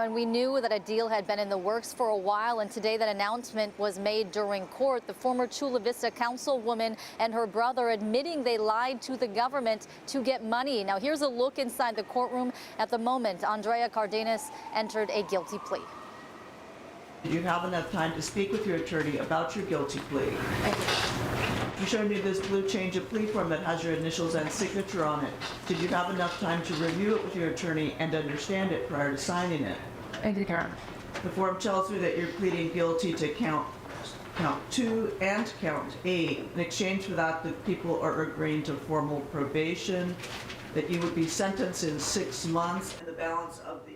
and we knew that a deal had been in the works for a while, and today that announcement was made during court. The former Chula Vista Councilwoman and her brother admitting they lied to the government to get money. Now, here's a look inside the courtroom at the moment Andrea Cardenas entered a guilty plea. Did you have enough time to speak with your attorney about your guilty plea? You showed me this blue change of plea form that has your initials and signature on it. Did you have enough time to review it with your attorney and understand it prior to signing it? I did, Your Honor. The form tells me that you're pleading guilty to count 2 and count 8. In exchange for that, the people are agreeing to formal probation, that you would be sentenced in 6 months, and the balance of the...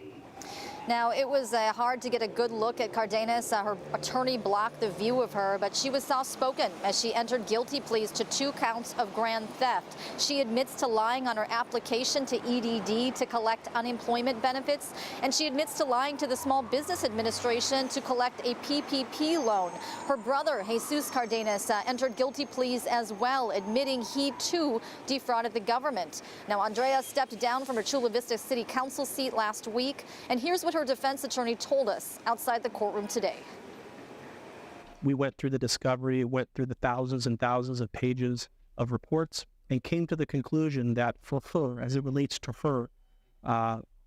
Now, it was hard to get a good look at Cardenas. Her attorney blocked the view of her, but she was soft-spoken as she entered guilty pleas to 2 counts of grand theft. She admits to lying on her application to EDD to collect unemployment benefits, and she admits to lying to the Small Business Administration to collect a PPP loan. Her brother, Jesus Cardenas, entered guilty pleas as well, admitting he, too, defrauded the government. Now, Andrea stepped down from her Chula Vista City Council seat last week, and here's what her defense attorney told us outside the courtroom today. We went through the discovery, went through the thousands and thousands of pages of reports, and came to the conclusion that for her, as it relates to her,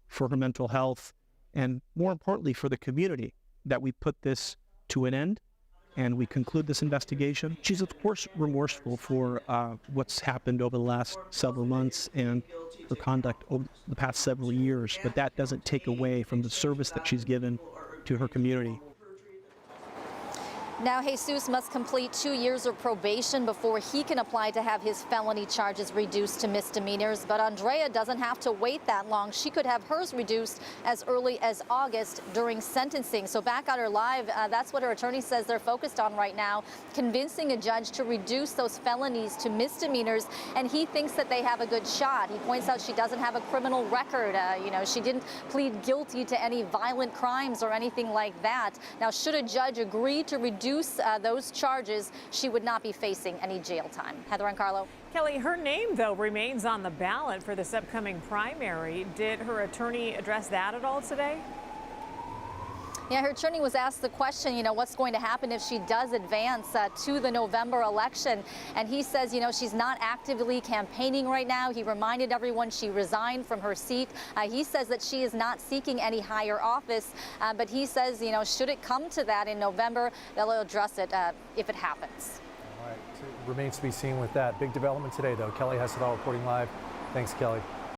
for her mental health, and more importantly for the community, that we put this to an end and we conclude this investigation. She's of course remorseful for what's happened over the last several months and her conduct over the past several years, but that doesn't take away from the service that she's given to her community. Now, Jesus must complete 2 years of probation before he can apply to have his felony charges reduced to misdemeanors. But Andrea doesn't have to wait that long. She could have hers reduced as early as August during sentencing. So back on her live, that's what her attorney says they're focused on right now, convincing a judge to reduce those felonies to misdemeanors. And he thinks that they have a good shot. He points out she doesn't have a criminal record. She didn't plead guilty to any violent crimes or anything like that. Now, should a judge agree to reduce those charges, she would not be facing any jail time. Heather and Carlo. Kelly, her name, though, remains on the ballot for this upcoming primary. Did her attorney address that at all today? Yeah, her attorney was asked the question, what's going to happen if she does advance to the November election. And he says, she's not actively campaigning right now. He reminded everyone she resigned from her seat. He says that she is not seeking any higher office. But he says, should it come to that in November, they'll address it if it happens. All right. So it remains to be seen with that. Big development today, though. Kelly Hessedal reporting live. Thanks, Kelly.